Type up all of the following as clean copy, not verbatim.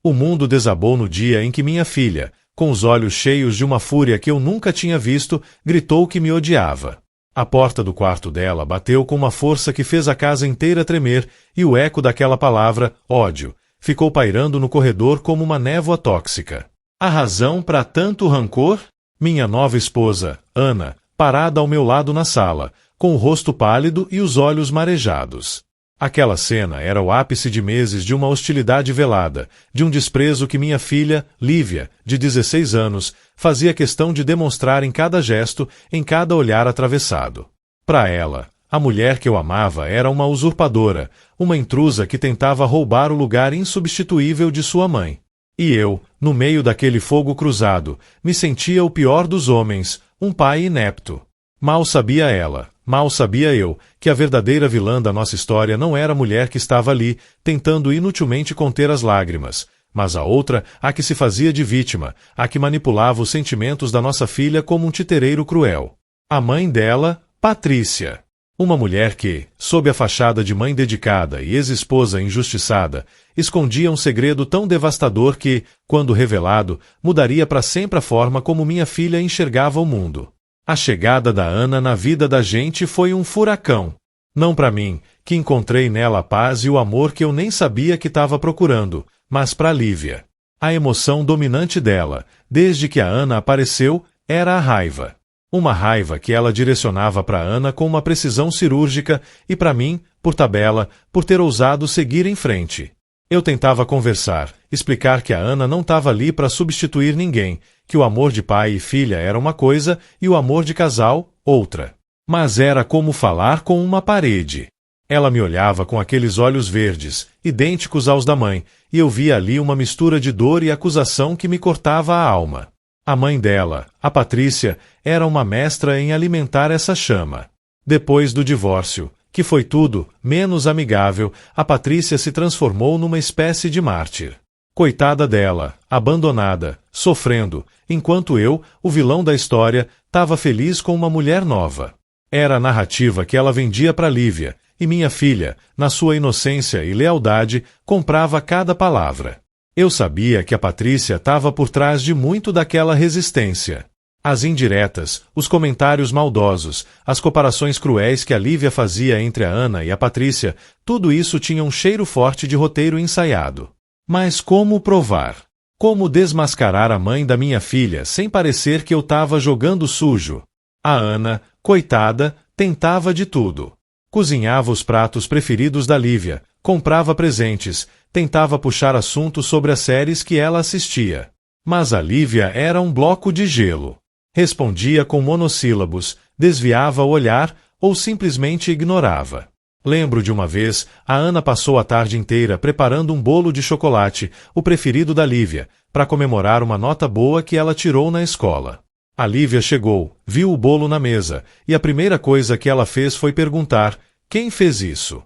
O mundo desabou no dia em que minha filha, com os olhos cheios de uma fúria que eu nunca tinha visto, gritou que me odiava. A porta do quarto dela bateu com uma força que fez a casa inteira tremer e o eco daquela palavra, ódio, ficou pairando no corredor como uma névoa tóxica. A razão para tanto rancor? Minha nova esposa, Ana, parada ao meu lado na sala, com o rosto pálido e os olhos marejados. Aquela cena era o ápice de meses de uma hostilidade velada, de um desprezo que minha filha, Lívia, de 16 anos, fazia questão de demonstrar em cada gesto, em cada olhar atravessado. Para ela, a mulher que eu amava era uma usurpadora, uma intrusa que tentava roubar o lugar insubstituível de sua mãe. E eu, no meio daquele fogo cruzado, me sentia o pior dos homens, um pai inepto. Mal sabia ela, mal sabia eu, que a verdadeira vilã da nossa história não era a mulher que estava ali, tentando inutilmente conter as lágrimas, mas a outra, a que se fazia de vítima, a que manipulava os sentimentos da nossa filha como um titereiro cruel. A mãe dela, Patrícia. Uma mulher que, sob a fachada de mãe dedicada e ex-esposa injustiçada, escondia um segredo tão devastador que, quando revelado, mudaria para sempre a forma como minha filha enxergava o mundo. A chegada da Ana na vida da gente foi um furacão. Não para mim, que encontrei nela a paz e o amor que eu nem sabia que estava procurando, mas para Lívia. A emoção dominante dela, desde que a Ana apareceu, era a raiva. Uma raiva que ela direcionava para Ana com uma precisão cirúrgica e para mim, por tabela, por ter ousado seguir em frente. Eu tentava conversar, explicar que a Ana não estava ali para substituir ninguém, que o amor de pai e filha era uma coisa e o amor de casal, outra. Mas era como falar com uma parede. Ela me olhava com aqueles olhos verdes, idênticos aos da mãe, e eu via ali uma mistura de dor e acusação que me cortava a alma. A mãe dela, a Patrícia, era uma mestra em alimentar essa chama. Depois do divórcio, que foi tudo menos amigável, a Patrícia se transformou numa espécie de mártir. Coitada dela, abandonada, sofrendo, enquanto eu, o vilão da história, estava feliz com uma mulher nova. Era a narrativa que ela vendia para Lívia, e minha filha, na sua inocência e lealdade, comprava cada palavra. Eu sabia que a Patrícia estava por trás de muito daquela resistência. As indiretas, os comentários maldosos, as comparações cruéis que a Lívia fazia entre a Ana e a Patrícia, tudo isso tinha um cheiro forte de roteiro ensaiado. Mas como provar? Como desmascarar a mãe da minha filha sem parecer que eu estava jogando sujo? A Ana, coitada, tentava de tudo. Cozinhava os pratos preferidos da Lívia, comprava presentes, tentava puxar assuntos sobre as séries que ela assistia. Mas a Lívia era um bloco de gelo. Respondia com monossílabos, desviava o olhar ou simplesmente ignorava. Lembro de uma vez, a Ana passou a tarde inteira preparando um bolo de chocolate, o preferido da Lívia, para comemorar uma nota boa que ela tirou na escola. A Lívia chegou, viu o bolo na mesa, e a primeira coisa que ela fez foi perguntar: quem fez isso?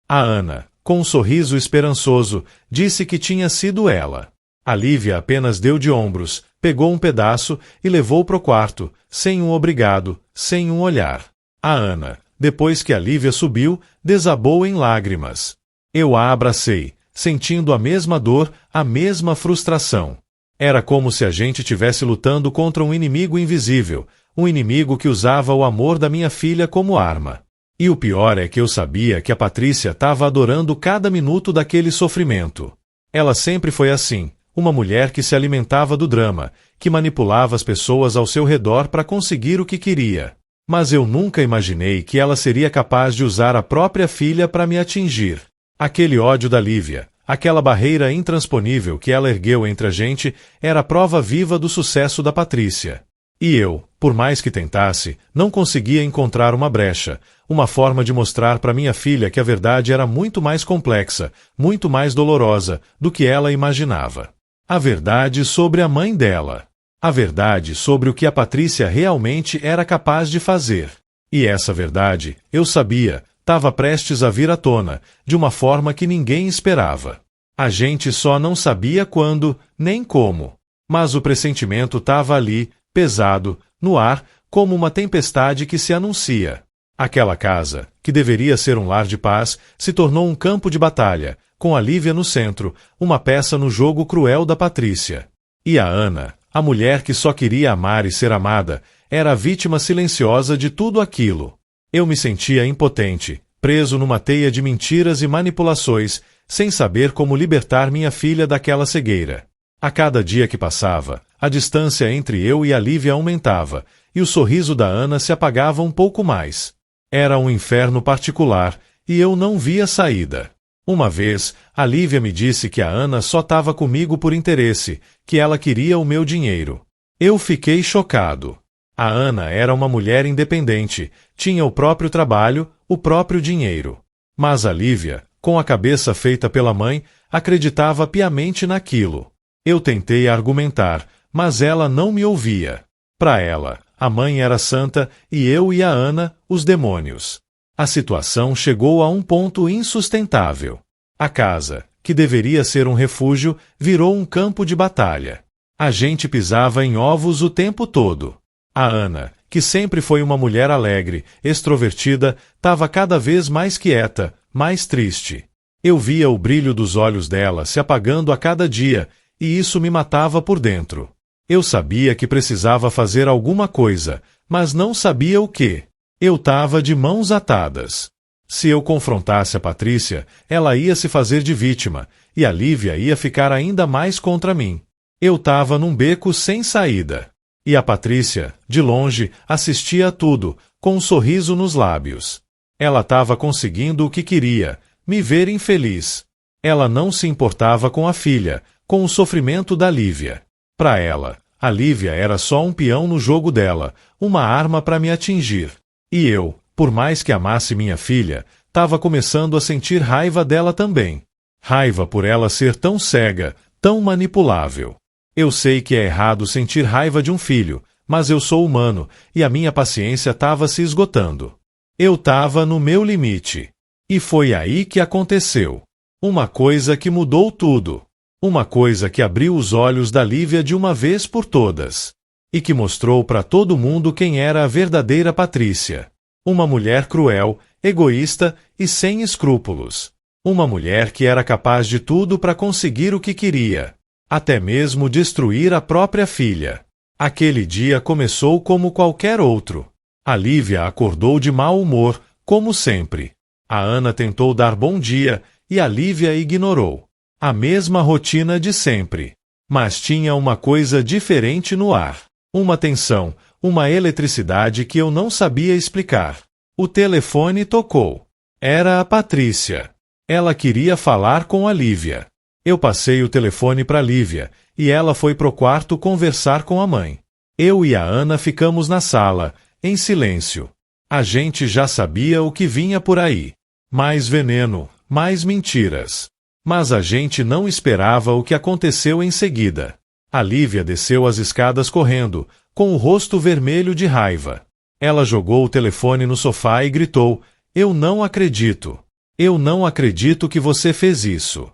A Ana, com um sorriso esperançoso, disse que tinha sido ela. A Lívia apenas deu de ombros, pegou um pedaço e levou pro quarto, sem um obrigado, sem um olhar. A Ana, depois que a Lívia subiu, desabou em lágrimas. Eu a abracei, sentindo a mesma dor, a mesma frustração. Era como se a gente tivesse lutando contra um inimigo invisível, um inimigo que usava o amor da minha filha como arma. E o pior é que eu sabia que a Patrícia estava adorando cada minuto daquele sofrimento. Ela sempre foi assim, uma mulher que se alimentava do drama, que manipulava as pessoas ao seu redor para conseguir o que queria. Mas eu nunca imaginei que ela seria capaz de usar a própria filha para me atingir. Aquele ódio da Lívia, aquela barreira intransponível que ela ergueu entre a gente, era a prova viva do sucesso da Patrícia. E eu, por mais que tentasse, não conseguia encontrar uma brecha, uma forma de mostrar para minha filha que a verdade era muito mais complexa, muito mais dolorosa do que ela imaginava. A verdade sobre a mãe dela. A verdade sobre o que a Patrícia realmente era capaz de fazer. E essa verdade, eu sabia, estava prestes a vir à tona, de uma forma que ninguém esperava. A gente só não sabia quando, nem como. Mas o pressentimento estava ali, pesado, no ar, como uma tempestade que se anuncia. Aquela casa, que deveria ser um lar de paz, se tornou um campo de batalha, com a Lívia no centro, uma peça no jogo cruel da Patrícia. E a Ana, a mulher que só queria amar e ser amada, era a vítima silenciosa de tudo aquilo. Eu me sentia impotente, preso numa teia de mentiras e manipulações, sem saber como libertar minha filha daquela cegueira. A cada dia que passava, a distância entre eu e a Lívia aumentava, e o sorriso da Ana se apagava um pouco mais. Era um inferno particular, e eu não via saída. Uma vez, a Lívia me disse que a Ana só estava comigo por interesse, que ela queria o meu dinheiro. Eu fiquei chocado. A Ana era uma mulher independente, tinha o próprio trabalho, o próprio dinheiro. Mas a Lívia, com a cabeça feita pela mãe, acreditava piamente naquilo. Eu tentei argumentar, mas ela não me ouvia. Para ela, a mãe era santa e eu e a Ana, os demônios. A situação chegou a um ponto insustentável. A casa, que deveria ser um refúgio, virou um campo de batalha. A gente pisava em ovos o tempo todo. A Ana, que sempre foi uma mulher alegre, extrovertida, estava cada vez mais quieta, mais triste. Eu via o brilho dos olhos dela se apagando a cada dia, e isso me matava por dentro. Eu sabia que precisava fazer alguma coisa, mas não sabia o quê. Eu estava de mãos atadas. Se eu confrontasse a Patrícia, ela ia se fazer de vítima, e a Lívia ia ficar ainda mais contra mim. Eu estava num beco sem saída. E a Patrícia, de longe, assistia a tudo, com um sorriso nos lábios. Ela estava conseguindo o que queria, me ver infeliz. Ela não se importava com a filha, com o sofrimento da Lívia. Para ela, a Lívia era só um peão no jogo dela, uma arma para me atingir. E eu, por mais que amasse minha filha, estava começando a sentir raiva dela também. Raiva por ela ser tão cega, tão manipulável. Eu sei que é errado sentir raiva de um filho, mas eu sou humano, e a minha paciência estava se esgotando. Eu estava no meu limite. E foi aí que aconteceu. Uma coisa que mudou tudo. Uma coisa que abriu os olhos da Lívia de uma vez por todas. E que mostrou para todo mundo quem era a verdadeira Patrícia. Uma mulher cruel, egoísta e sem escrúpulos. Uma mulher que era capaz de tudo para conseguir o que queria. Até mesmo destruir a própria filha. Aquele dia começou como qualquer outro. A Lívia acordou de mau humor, como sempre. A Ana tentou dar bom dia e a Lívia ignorou. A mesma rotina de sempre. Mas tinha uma coisa diferente no ar. Uma tensão, uma eletricidade que eu não sabia explicar. O telefone tocou. Era a Patrícia. Ela queria falar com a Lívia. Eu passei o telefone para Lívia, e ela foi pro quarto conversar com a mãe. Eu e a Ana ficamos na sala, em silêncio. A gente já sabia o que vinha por aí. Mais veneno, mais mentiras. Mas a gente não esperava o que aconteceu em seguida. A Lívia desceu as escadas correndo, com o rosto vermelho de raiva. Ela jogou o telefone no sofá e gritou: "Eu não acredito. Eu não acredito que você fez isso."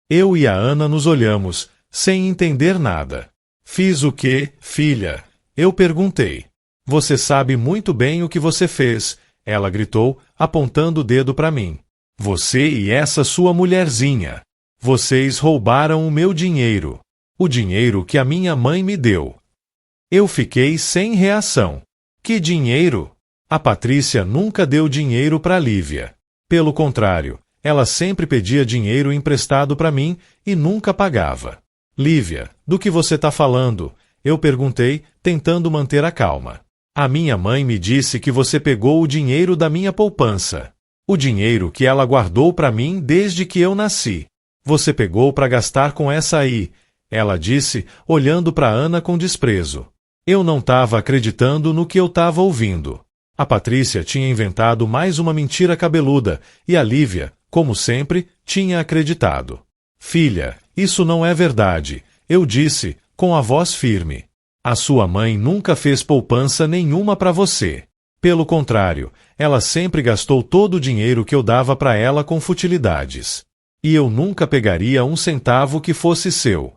Eu e a Ana nos olhamos, sem entender nada. "Fiz o quê, filha?" Eu perguntei. "Você sabe muito bem o que você fez", ela gritou, apontando o dedo para mim. "Você e essa sua mulherzinha. Vocês roubaram o meu dinheiro. O dinheiro que a minha mãe me deu." Eu fiquei sem reação. Que dinheiro? A Patrícia nunca deu dinheiro para Lívia. Pelo contrário, ela sempre pedia dinheiro emprestado para mim e nunca pagava. "Lívia, do que você está falando?" eu perguntei, tentando manter a calma. "A minha mãe me disse que você pegou o dinheiro da minha poupança. O dinheiro que ela guardou para mim desde que eu nasci. Você pegou para gastar com essa aí", ela disse, olhando para Ana com desprezo. Eu não estava acreditando no que eu estava ouvindo. A Patrícia tinha inventado mais uma mentira cabeluda e a Lívia, como sempre, tinha acreditado. "Filha, isso não é verdade", eu disse, com a voz firme. "A sua mãe nunca fez poupança nenhuma para você. Pelo contrário, ela sempre gastou todo o dinheiro que eu dava para ela com futilidades. E eu nunca pegaria um centavo que fosse seu."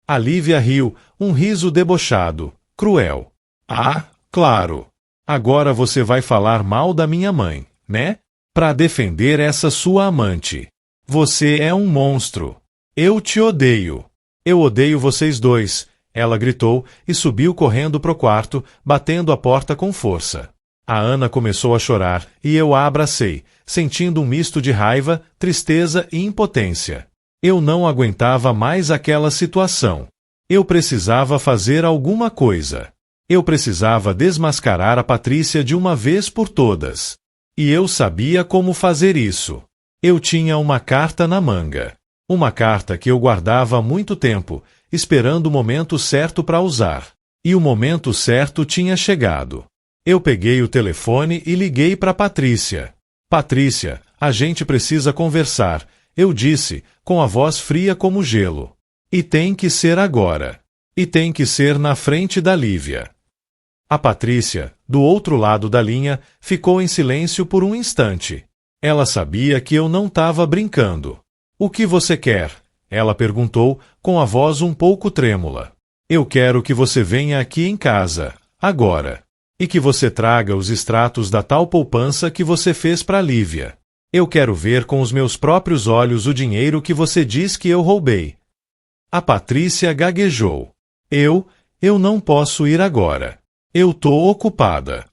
A Lívia riu, um riso debochado, cruel. "Ah, claro. Agora você vai falar mal da minha mãe, né? Para defender essa sua amante." Você é um monstro. Eu te odeio. Eu odeio vocês dois, ela gritou e subiu correndo pro quarto, batendo a porta com força. A Ana começou a chorar e eu a abracei, sentindo um misto de raiva, tristeza e impotência. Eu não aguentava mais aquela situação. Eu precisava fazer alguma coisa. Eu precisava desmascarar a Patrícia de uma vez por todas. E eu sabia como fazer isso. Eu tinha uma carta na manga. Uma carta que eu guardava há muito tempo, esperando o momento certo para usar. E o momento certo tinha chegado. Eu peguei o telefone e liguei para Patrícia. Patrícia, a gente precisa conversar, eu disse, com a voz fria como gelo. E tem que ser agora. E tem que ser na frente da Lívia. A Patrícia, do outro lado da linha, ficou em silêncio por um instante. Ela sabia que eu não estava brincando. O que você quer? Ela perguntou, com a voz um pouco trêmula. Eu quero que você venha aqui em casa, agora. E que você traga os extratos da tal poupança que você fez para Lívia. Eu quero ver com os meus próprios olhos o dinheiro que você diz que eu roubei. A Patrícia gaguejou. Eu não posso ir agora. Eu tô ocupada.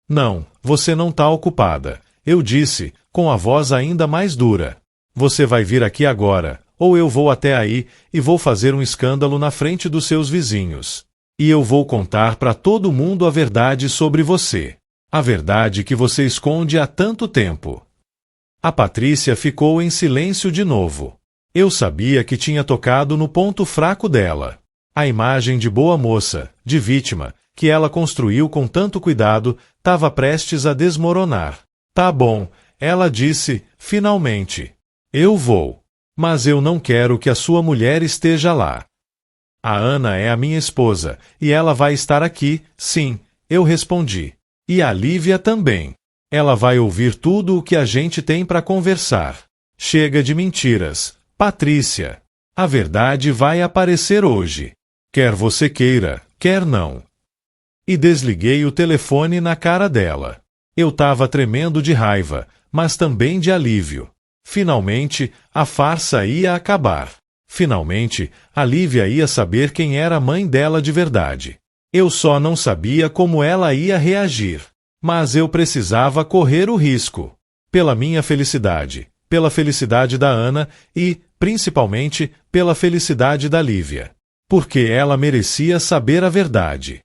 Não, você não tá ocupada, eu disse, com a voz ainda mais dura. Você vai vir aqui agora, ou eu vou até aí e vou fazer um escândalo na frente dos seus vizinhos. E eu vou contar para todo mundo a verdade sobre você. A verdade que você esconde há tanto tempo. A Patrícia ficou em silêncio de novo. Eu sabia que tinha tocado no ponto fraco dela. A imagem de boa moça, de vítima, que ela construiu com tanto cuidado, estava prestes a desmoronar. Tá bom, ela disse, finalmente. Eu vou. Mas eu não quero que a sua mulher esteja lá. A Ana é a minha esposa, e ela vai estar aqui, sim, eu respondi. E a Lívia também. Ela vai ouvir tudo o que a gente tem para conversar. Chega de mentiras, Patrícia. A verdade vai aparecer hoje. Quer você queira, quer não. E desliguei o telefone na cara dela. Eu estava tremendo de raiva, mas também de alívio. Finalmente, a farsa ia acabar. Finalmente, a Lívia ia saber quem era a mãe dela de verdade. Eu só não sabia como ela ia reagir. Mas eu precisava correr o risco. Pela minha felicidade, pela felicidade da Ana e, principalmente, pela felicidade da Lívia. Porque ela merecia saber a verdade.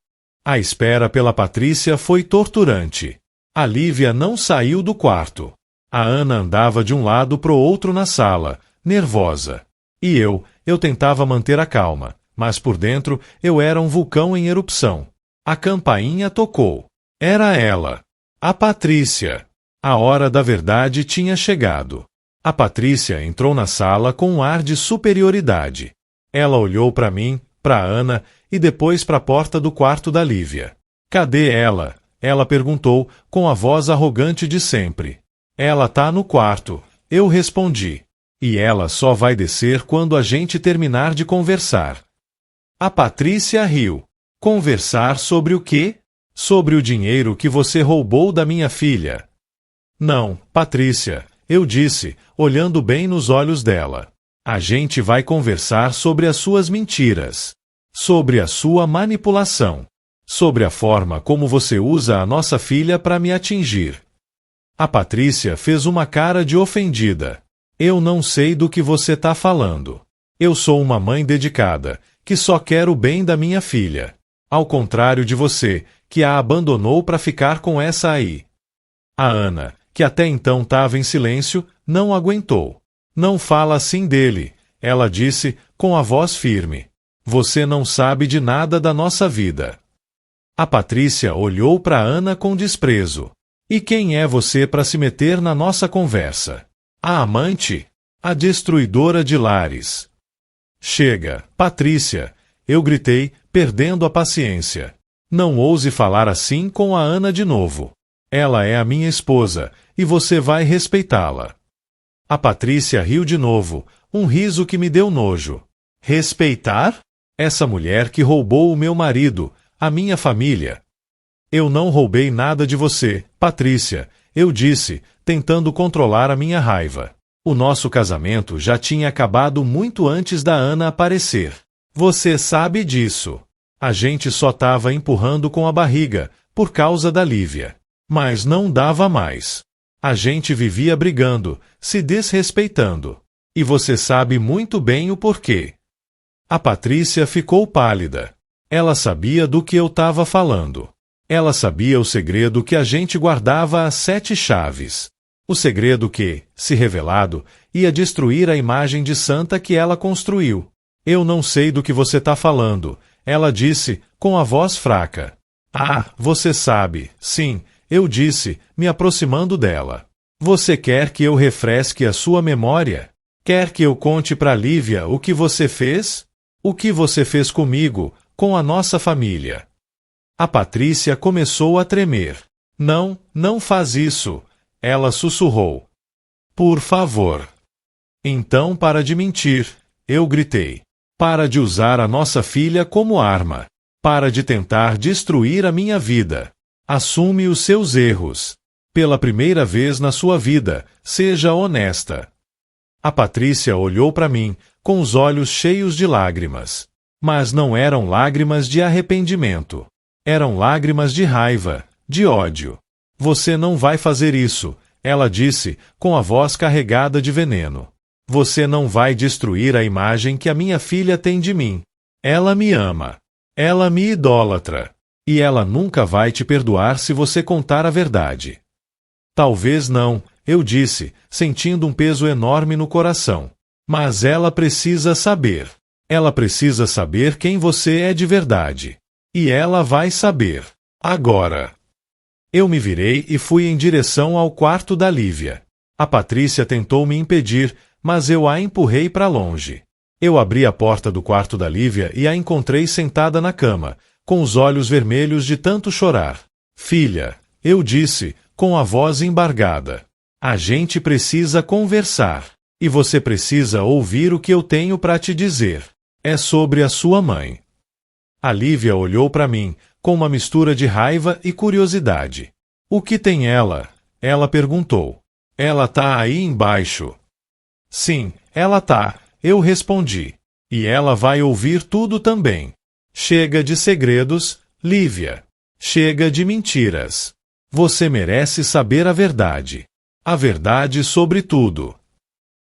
A espera pela Patrícia foi torturante. A Lívia não saiu do quarto. A Ana andava de um lado pro outro na sala, nervosa. E eu tentava manter a calma, mas por dentro eu era um vulcão em erupção. A campainha tocou. Era ela. A Patrícia. A hora da verdade tinha chegado. A Patrícia entrou na sala com um ar de superioridade. Ela olhou para mim, para Ana e depois para a porta do quarto da Lívia. Cadê ela? Ela perguntou com a voz arrogante de sempre. Ela tá no quarto, eu respondi. E ela só vai descer quando a gente terminar de conversar. A Patrícia riu. Conversar sobre o quê? Sobre o dinheiro que você roubou da minha filha. Não, Patrícia, eu disse, olhando bem nos olhos dela. A gente vai conversar sobre as suas mentiras. Sobre a sua manipulação. Sobre a forma como você usa a nossa filha para me atingir. A Patrícia fez uma cara de ofendida. Eu não sei do que você está falando. Eu sou uma mãe dedicada, que só quer o bem da minha filha. Ao contrário de você, que a abandonou para ficar com essa aí. A Ana, que até então estava em silêncio, não aguentou. Não fala assim dele, ela disse com a voz firme. Você não sabe de nada da nossa vida. A Patrícia olhou para Ana com desprezo. E quem é você para se meter na nossa conversa? A amante? A destruidora de lares. Chega, Patrícia, eu gritei, perdendo a paciência. Não ouse falar assim com a Ana de novo. Ela é a minha esposa, e você vai respeitá-la. A Patrícia riu de novo, um riso que me deu nojo. Respeitar? Essa mulher que roubou o meu marido, a minha família. Eu não roubei nada de você, Patrícia, eu disse, tentando controlar a minha raiva. O nosso casamento já tinha acabado muito antes da Ana aparecer. Você sabe disso. A gente só estava empurrando com a barriga, por causa da Lívia. Mas não dava mais. A gente vivia brigando, se desrespeitando. E você sabe muito bem o porquê. A Patrícia ficou pálida. Ela sabia do que eu estava falando. Ela sabia o segredo que a gente guardava às 7 chaves. O segredo que, se revelado, ia destruir a imagem de santa que ela construiu. Eu não sei do que você está falando, ela disse, com a voz fraca. Ah, você sabe, sim, eu disse, me aproximando dela. Você quer que eu refresque a sua memória? Quer que eu conte para Lívia o que você fez? O que você fez comigo, com a nossa família? A Patrícia começou a tremer. Não, não faz isso. Ela sussurrou. Por favor. Então para de mentir, eu gritei. Para de usar a nossa filha como arma. Para de tentar destruir a minha vida. Assume os seus erros. Pela primeira vez na sua vida, seja honesta. A Patrícia olhou para mim, com os olhos cheios de lágrimas. Mas não eram lágrimas de arrependimento. Eram lágrimas de raiva, de ódio. Você não vai fazer isso, ela disse, com a voz carregada de veneno. Você não vai destruir a imagem que a minha filha tem de mim. Ela me ama. Ela me idólatra. E ela nunca vai te perdoar se você contar a verdade. Talvez não, eu disse, sentindo um peso enorme no coração. Mas ela precisa saber. Ela precisa saber quem você é de verdade. E ela vai saber. Agora. Eu me virei e fui em direção ao quarto da Lívia. A Patrícia tentou me impedir, mas eu a empurrei para longe. Eu abri a porta do quarto da Lívia e a encontrei sentada na cama, com os olhos vermelhos de tanto chorar. Filha, eu disse, com a voz embargada. A gente precisa conversar. E você precisa ouvir o que eu tenho para te dizer. É sobre a sua mãe. A Lívia olhou para mim, com uma mistura de raiva e curiosidade. O que tem ela? Ela perguntou. Ela tá aí embaixo. Sim, ela tá, eu respondi. E ela vai ouvir tudo também. Chega de segredos, Lívia. Chega de mentiras. Você merece saber a verdade. A verdade sobre tudo.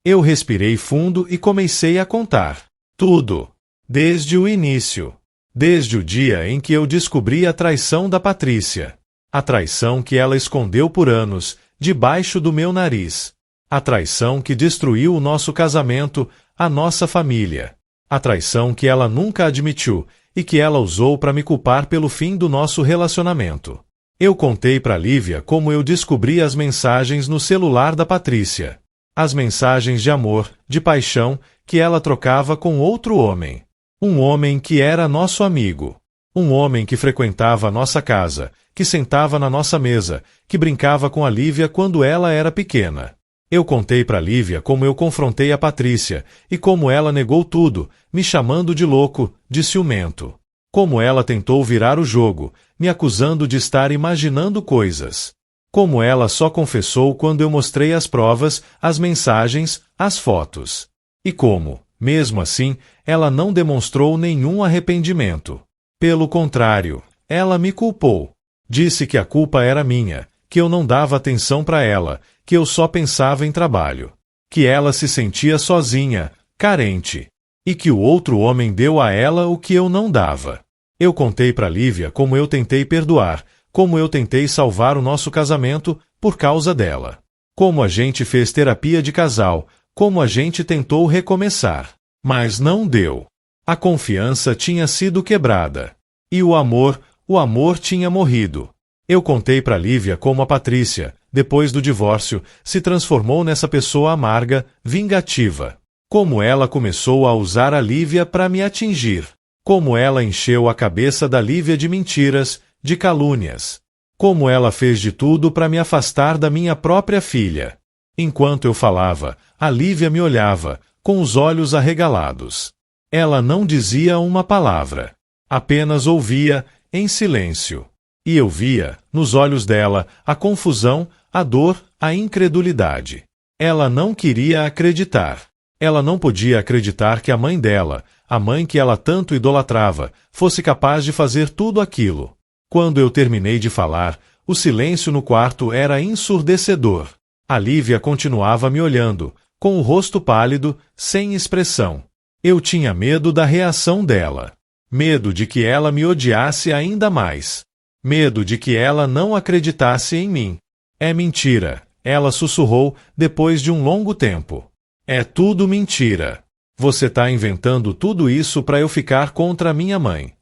Eu respirei fundo e comecei a contar. Tudo. Desde o início. Desde o dia em que eu descobri a traição da Patrícia. A traição que ela escondeu por anos, debaixo do meu nariz. A traição que destruiu o nosso casamento, a nossa família. A traição que ela nunca admitiu e que ela usou para me culpar pelo fim do nosso relacionamento. Eu contei para Lívia como eu descobri as mensagens no celular da Patrícia. As mensagens de amor, de paixão, que ela trocava com outro homem. Um homem que era nosso amigo. Um homem que frequentava a nossa casa, que sentava na nossa mesa, que brincava com a Lívia quando ela era pequena. Eu contei para Lívia como eu confrontei a Patrícia e como ela negou tudo, me chamando de louco, de ciumento. Como ela tentou virar o jogo, me acusando de estar imaginando coisas. Como ela só confessou quando eu mostrei as provas, as mensagens, as fotos. E como, mesmo assim, ela não demonstrou nenhum arrependimento. Pelo contrário, ela me culpou. Disse que a culpa era minha, que eu não dava atenção para ela, que eu só pensava em trabalho. Que ela se sentia sozinha, carente. E que o outro homem deu a ela o que eu não dava. Eu contei para Lívia como eu tentei perdoar, como eu tentei salvar o nosso casamento por causa dela. Como a gente fez terapia de casal, como a gente tentou recomeçar. Mas não deu. A confiança tinha sido quebrada. E o amor tinha morrido. Eu contei para Lívia como a Patrícia, depois do divórcio, se transformou nessa pessoa amarga, vingativa. Como ela começou a usar a Lívia para me atingir. Como ela encheu a cabeça da Lívia de mentiras, de calúnias. Como ela fez de tudo para me afastar da minha própria filha. Enquanto eu falava, a Lívia me olhava, com os olhos arregalados. Ela não dizia uma palavra. Apenas ouvia, em silêncio. E eu via, nos olhos dela, a confusão, a dor, a incredulidade. Ela não queria acreditar. Ela não podia acreditar que a mãe dela, a mãe que ela tanto idolatrava, fosse capaz de fazer tudo aquilo. Quando eu terminei de falar, o silêncio no quarto era ensurdecedor. A Lívia continuava me olhando, com o rosto pálido, sem expressão. Eu tinha medo da reação dela. Medo de que ela me odiasse ainda mais. Medo de que ela não acreditasse em mim. É mentira, ela sussurrou depois de um longo tempo. É tudo mentira. Você tá inventando tudo isso para eu ficar contra minha mãe.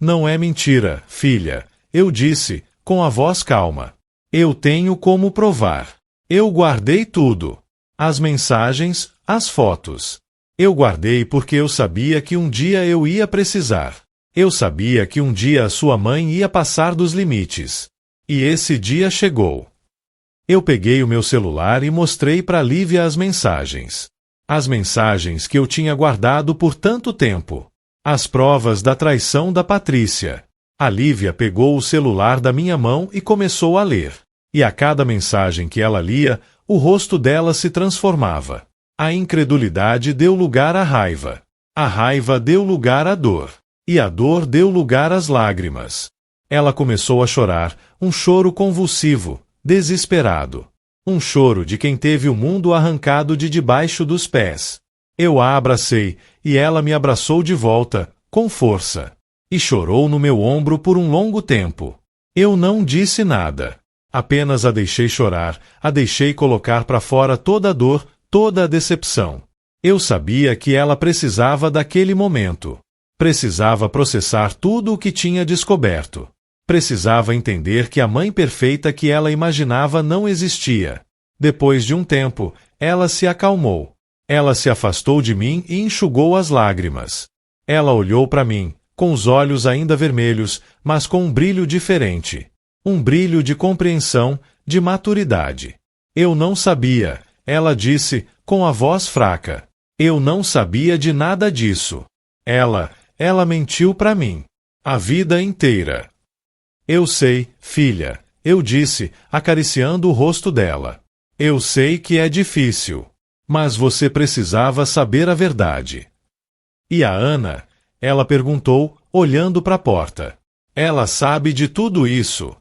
Não é mentira, filha, eu disse, com a voz calma. Eu tenho como provar. Eu guardei tudo. As mensagens, as fotos. Eu guardei porque eu sabia que um dia eu ia precisar. Eu sabia que um dia a sua mãe ia passar dos limites. E esse dia chegou. Eu peguei o meu celular e mostrei para Lívia as mensagens. As mensagens que eu tinha guardado por tanto tempo. As provas da traição da Patrícia. A Lívia pegou o celular da minha mão e começou a ler. E a cada mensagem que ela lia, o rosto dela se transformava. A incredulidade deu lugar à raiva. A raiva deu lugar à dor. E a dor deu lugar às lágrimas. Ela começou a chorar, um choro convulsivo, desesperado. Um choro de quem teve o mundo arrancado de debaixo dos pés. Eu a abracei, e ela me abraçou de volta, com força. E chorou no meu ombro por um longo tempo. Eu não disse nada. Apenas a deixei chorar, a deixei colocar para fora toda a dor, toda a decepção. Eu sabia que ela precisava daquele momento. Precisava processar tudo o que tinha descoberto. Precisava entender que a mãe perfeita que ela imaginava não existia. Depois de um tempo, ela se acalmou. Ela se afastou de mim e enxugou as lágrimas. Ela olhou para mim, com os olhos ainda vermelhos, mas com um brilho diferente. Um brilho de compreensão, de maturidade. Eu não sabia, ela disse, com a voz fraca. Eu não sabia de nada disso. Ela mentiu para mim. A vida inteira. Eu sei, filha, eu disse, acariciando o rosto dela. Eu sei que é difícil. Mas você precisava saber a verdade. E a Ana? Ela perguntou, olhando para a porta. Ela sabe de tudo isso.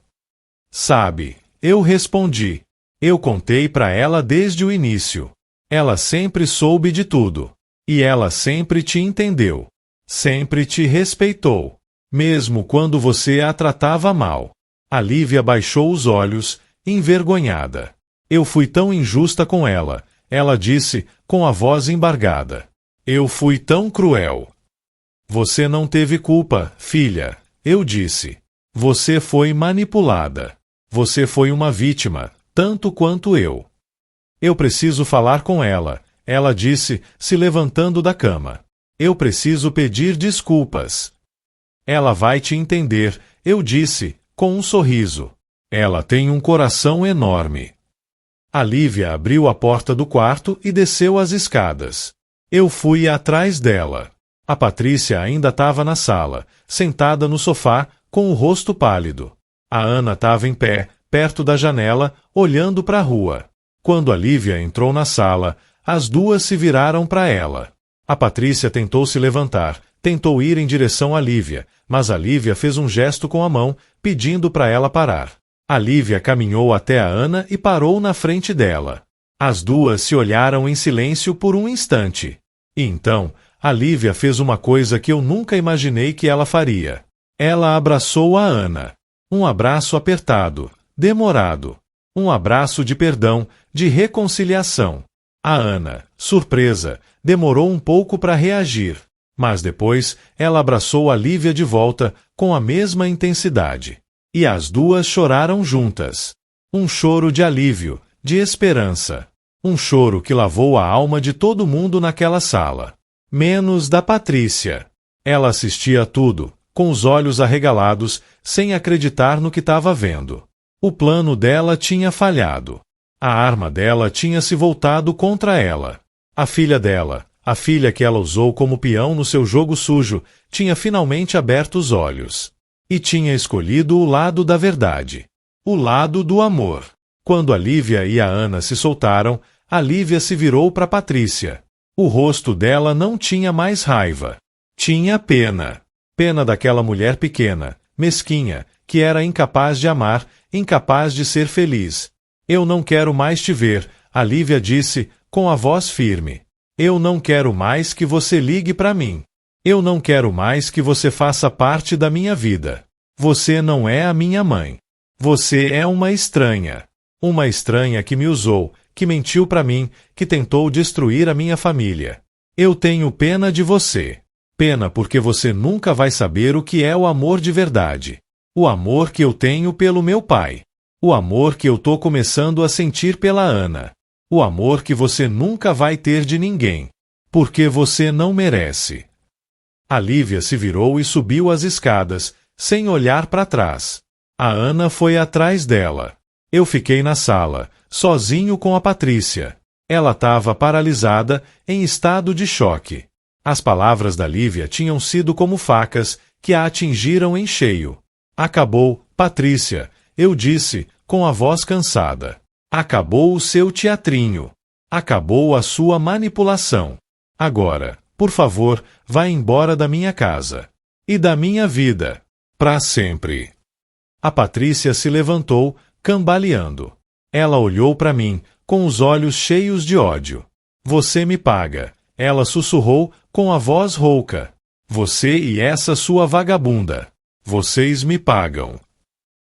Sabe, eu respondi. Eu contei para ela desde o início. Ela sempre soube de tudo. E ela sempre te entendeu. Sempre te respeitou. Mesmo quando você a tratava mal. A Lívia baixou os olhos, envergonhada. Eu fui tão injusta com ela, ela disse, com a voz embargada. Eu fui tão cruel. Você não teve culpa, filha, eu disse. Você foi manipulada. Você foi uma vítima, tanto quanto eu. Eu preciso falar com ela, ela disse, se levantando da cama. Eu preciso pedir desculpas. Ela vai te entender, eu disse, com um sorriso. Ela tem um coração enorme. A Lívia abriu a porta do quarto e desceu as escadas. Eu fui atrás dela. A Patrícia ainda estava na sala, sentada no sofá, com o rosto pálido. A Ana estava em pé, perto da janela, olhando para a rua. Quando a Lívia entrou na sala, as duas se viraram para ela. A Patrícia tentou se levantar, tentou ir em direção à Lívia, mas a Lívia fez um gesto com a mão, pedindo para ela parar. A Lívia caminhou até a Ana e parou na frente dela. As duas se olharam em silêncio por um instante. E então, a Lívia fez uma coisa que eu nunca imaginei que ela faria. Ela abraçou a Ana. Um abraço apertado, demorado. Um abraço de perdão, de reconciliação. A Ana, surpresa, demorou um pouco para reagir. Mas depois, ela abraçou a Lívia de volta, com a mesma intensidade. E as duas choraram juntas. Um choro de alívio, de esperança. Um choro que lavou a alma de todo mundo naquela sala. Menos da Patrícia. Ela assistia a tudo, com os olhos arregalados, sem acreditar no que estava vendo. O plano dela tinha falhado. A arma dela tinha se voltado contra ela. A filha dela, a filha que ela usou como peão no seu jogo sujo, tinha finalmente aberto os olhos. E tinha escolhido o lado da verdade. O lado do amor. Quando a Lívia e a Ana se soltaram, A Lívia se virou para Patrícia. O rosto dela não tinha mais raiva. Tinha pena. Pena daquela mulher pequena, mesquinha, que era incapaz de amar, incapaz de ser feliz. Eu não quero mais te ver, a Lívia disse, com a voz firme. Eu não quero mais que você ligue para mim. Eu não quero mais que você faça parte da minha vida. Você não é a minha mãe. Você é uma estranha. Uma estranha que me usou, que mentiu para mim, que tentou destruir a minha família. Eu tenho pena de você. Pena porque você nunca vai saber o que é o amor de verdade. O amor que eu tenho pelo meu pai. O amor que eu tô começando a sentir pela Ana. O amor que você nunca vai ter de ninguém. Porque você não merece. A Lívia se virou e subiu as escadas, sem olhar para trás. A Ana foi atrás dela. Eu fiquei na sala, sozinho com a Patrícia. Ela estava paralisada, em estado de choque. As palavras da Lívia tinham sido como facas, que a atingiram em cheio. Acabou, Patrícia, eu disse, com a voz cansada. Acabou o seu teatrinho. Acabou a sua manipulação. Agora, por favor, vá embora da minha casa. E da minha vida. Para sempre. A Patrícia se levantou, cambaleando. Ela olhou para mim, com os olhos cheios de ódio. Você me paga. Ela sussurrou, com a voz rouca. Você e essa sua vagabunda. Vocês me pagam.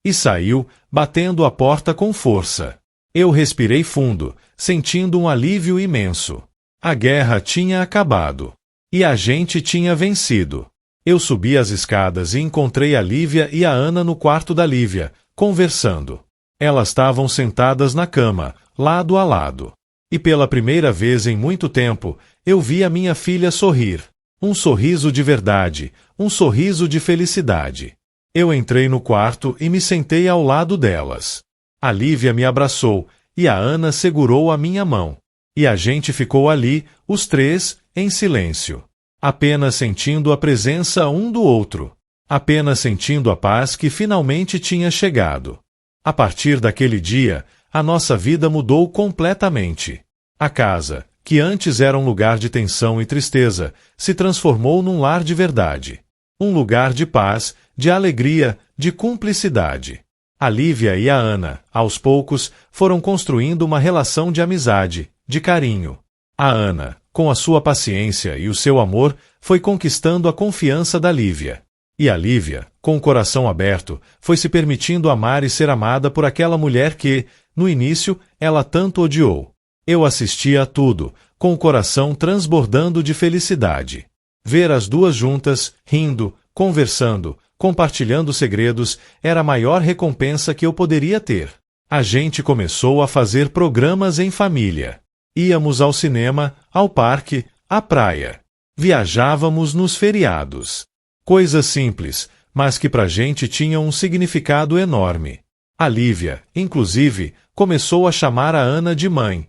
E saiu, batendo a porta com força. Eu respirei fundo, sentindo um alívio imenso. A guerra tinha acabado. E a gente tinha vencido. Eu subi as escadas e encontrei a Lívia e a Ana no quarto da Lívia, conversando. Elas estavam sentadas na cama, lado a lado. E pela primeira vez em muito tempo, eu vi a minha filha sorrir. Um sorriso de verdade, um sorriso de felicidade. Eu entrei no quarto e me sentei ao lado delas. A Lívia me abraçou, e a Ana segurou a minha mão. E a gente ficou ali, os três, em silêncio. Apenas sentindo a presença um do outro. Apenas sentindo a paz que finalmente tinha chegado. A partir daquele dia, a nossa vida mudou completamente. A casa, que antes era um lugar de tensão e tristeza, se transformou num lar de verdade. Um lugar de paz, de alegria, de cumplicidade. A Lívia e a Ana, aos poucos, foram construindo uma relação de amizade, de carinho. A Ana, com a sua paciência e o seu amor, foi conquistando a confiança da Lívia. E a Lívia, com o coração aberto, foi se permitindo amar e ser amada por aquela mulher que, no início, ela tanto odiou. Eu assistia a tudo, com o coração transbordando de felicidade. Ver as duas juntas, rindo, conversando, compartilhando segredos, era a maior recompensa que eu poderia ter. A gente começou a fazer programas em família. Íamos ao cinema, ao parque, à praia. Viajávamos nos feriados. Coisas simples, mas que pra gente tinham um significado enorme. A Lívia, inclusive, começou a chamar a Ana de mãe.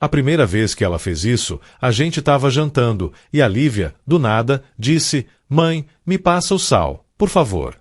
A primeira vez que ela fez isso, a gente estava jantando, e a Lívia, do nada, disse, mãe, me passa o sal, por favor.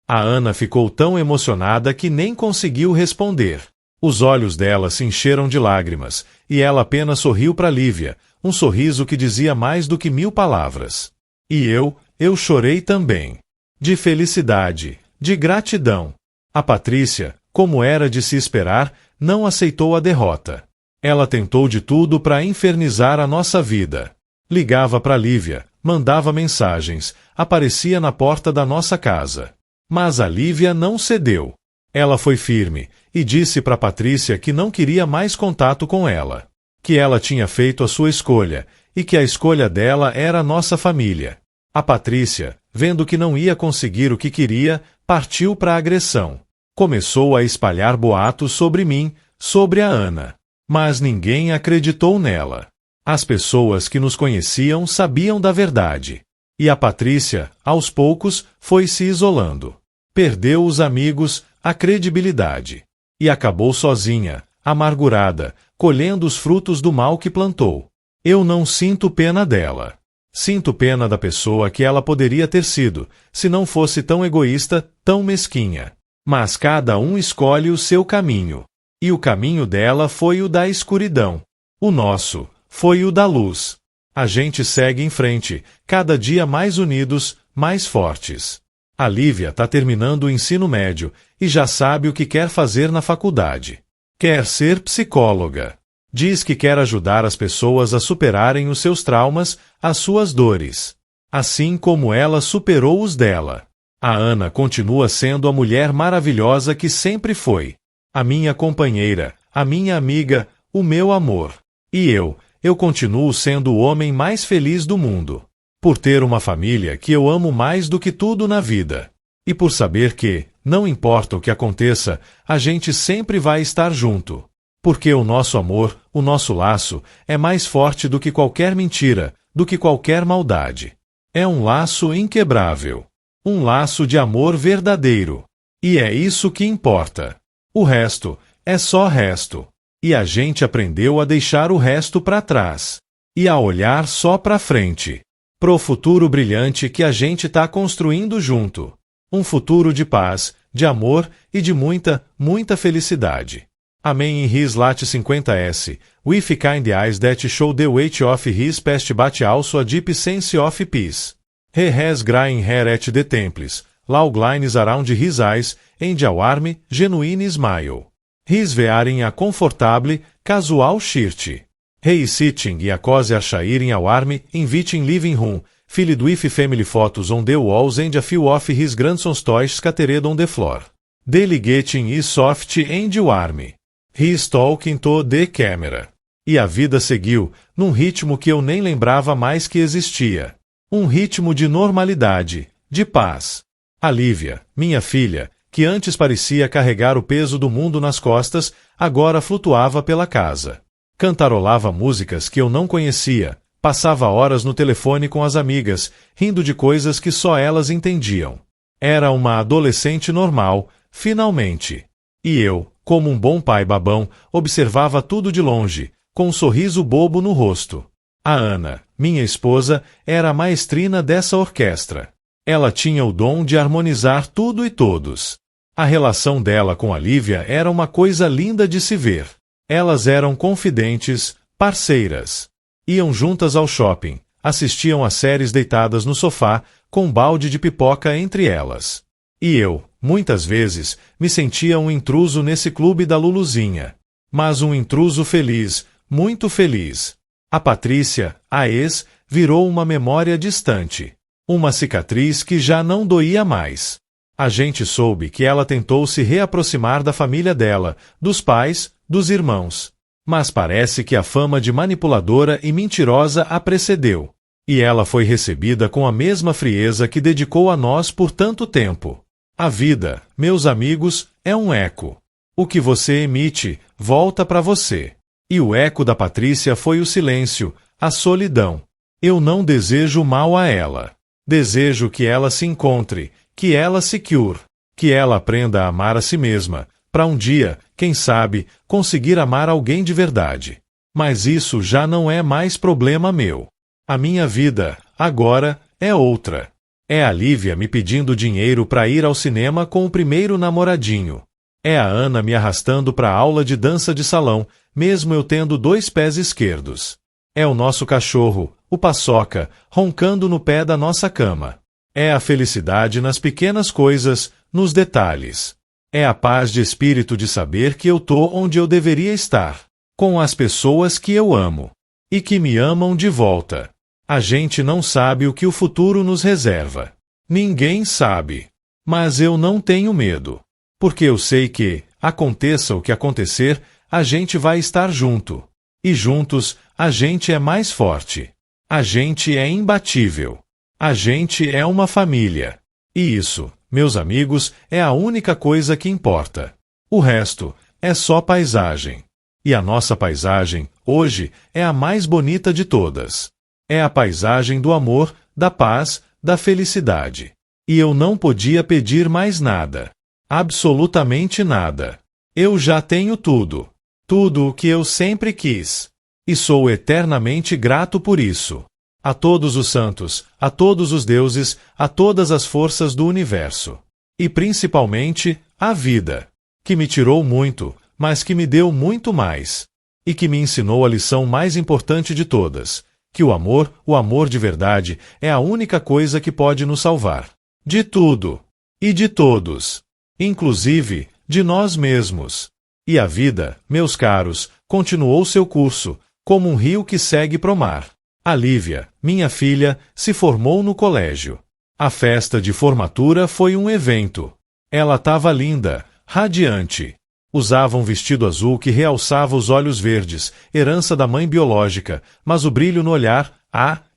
A Ana ficou tão emocionada que nem conseguiu responder. Os olhos dela se encheram de lágrimas, e ela apenas sorriu para Lívia, um sorriso que dizia mais do que 1000 palavras. E eu chorei também. De felicidade, de gratidão. A Patrícia, como era de se esperar, não aceitou a derrota. Ela tentou de tudo para infernizar a nossa vida. Ligava para Lívia, mandava mensagens, aparecia na porta da nossa casa. Mas a Lívia não cedeu. Ela foi firme e disse para Patrícia que não queria mais contato com ela. Que ela tinha feito a sua escolha e que a escolha dela era a nossa família. A Patrícia, vendo que não ia conseguir o que queria, partiu para a agressão. Começou a espalhar boatos sobre mim, sobre a Ana. Mas ninguém acreditou nela. As pessoas que nos conheciam sabiam da verdade. E a Patrícia, aos poucos, foi se isolando. Perdeu os amigos, a credibilidade. E acabou sozinha, amargurada, colhendo os frutos do mal que plantou. Eu não sinto pena dela. Sinto pena da pessoa que ela poderia ter sido, se não fosse tão egoísta, tão mesquinha. Mas cada um escolhe o seu caminho. E o caminho dela foi o da escuridão. O nosso foi o da luz. A gente segue em frente, cada dia mais unidos, mais fortes. A Lívia está terminando o ensino médio e já sabe o que quer fazer na faculdade. Quer ser psicóloga. Diz que quer ajudar as pessoas a superarem os seus traumas, as suas dores. Assim como ela superou os dela. A Ana continua sendo a mulher maravilhosa que sempre foi. A minha companheira, a minha amiga, o meu amor. E eu continuo sendo o homem mais feliz do mundo. Por ter uma família que eu amo mais do que tudo na vida. E por saber que, não importa o que aconteça, a gente sempre vai estar junto. Porque o nosso amor, o nosso laço, é mais forte do que qualquer mentira, do que qualquer maldade. É um laço inquebrável. Um laço de amor verdadeiro. E é isso que importa. O resto é só resto. E a gente aprendeu a deixar o resto para trás. E a olhar só para frente. Pro futuro brilhante que a gente está construindo junto. Um futuro de paz, de amor e de muita, muita felicidade. Amém. In his late 50s, we find eyes that show the weight of his past but also a deep sense of peace. He has green hair at the temples, long lines around his eyes, and a warm, genuine smile. He is wearing a comfortable, casual shirt. He is sitting in a cozy chair in a warm, inviting living room, filled with family photos on the walls and a few of his grandson's toys scattered on the floor. The lighting is soft and warm. He is talking to the camera. E a vida seguiu, num ritmo que eu nem lembrava mais que existia. Um ritmo de normalidade, de paz. A Lívia, minha filha, que antes parecia carregar o peso do mundo nas costas, agora flutuava pela casa. Cantarolava músicas que eu não conhecia, passava horas no telefone com as amigas, rindo de coisas que só elas entendiam. Era uma adolescente normal, finalmente. E eu, como um bom pai babão, observava tudo de longe, com um sorriso bobo no rosto. A Ana, minha esposa, era a maestrina dessa orquestra. Ela tinha o dom de harmonizar tudo e todos. A relação dela com a Lívia era uma coisa linda de se ver. Elas eram confidentes, parceiras. Iam juntas ao shopping, assistiam a séries deitadas no sofá, com um balde de pipoca entre elas. E eu, muitas vezes, me sentia um intruso nesse clube da Luluzinha. Mas um intruso feliz, muito feliz. A Patrícia, a ex, virou uma memória distante. Uma cicatriz que já não doía mais. A gente soube que ela tentou se reaproximar da família dela, dos pais, dos irmãos. Mas parece que a fama de manipuladora e mentirosa a precedeu. E ela foi recebida com a mesma frieza que dedicou a nós por tanto tempo. A vida, meus amigos, é um eco. O que você emite, volta para você. E o eco da Patrícia foi o silêncio, a solidão. Eu não desejo mal a ela. Desejo que ela se encontre, que ela se cure, que ela aprenda a amar a si mesma, para um dia, quem sabe, conseguir amar alguém de verdade. Mas isso já não é mais problema meu. A minha vida, agora, é outra. É a Lívia me pedindo dinheiro para ir ao cinema com o primeiro namoradinho. É a Ana me arrastando para a aula de dança de salão, mesmo eu tendo 2 pés esquerdos. É o nosso cachorro, o Paçoca, roncando no pé da nossa cama. É a felicidade nas pequenas coisas, nos detalhes. É a paz de espírito de saber que eu tô onde eu deveria estar, com as pessoas que eu amo. E que me amam de volta. A gente não sabe o que o futuro nos reserva. Ninguém sabe. Mas eu não tenho medo. Porque eu sei que, aconteça o que acontecer, a gente vai estar junto. E juntos, a gente é mais forte. A gente é imbatível. A gente é uma família. E isso, meus amigos, é a única coisa que importa. O resto é só paisagem. E a nossa paisagem, hoje, é a mais bonita de todas. É a paisagem do amor, da paz, da felicidade. E eu não podia pedir mais nada. Absolutamente nada. Eu já tenho tudo. Tudo o que eu sempre quis. E sou eternamente grato por isso. A todos os santos, a todos os deuses, a todas as forças do universo. E principalmente, a vida. Que me tirou muito, mas que me deu muito mais. E que me ensinou a lição mais importante de todas, que o amor de verdade, é a única coisa que pode nos salvar. De tudo. E de todos. Inclusive, de nós mesmos. E a vida, meus caros, continuou seu curso, como um rio que segue pro mar. A Lívia, minha filha, se formou no colégio. A festa de formatura foi um evento. Ela estava linda, radiante. Usava um vestido azul que realçava os olhos verdes, herança da mãe biológica, mas o brilho no olhar,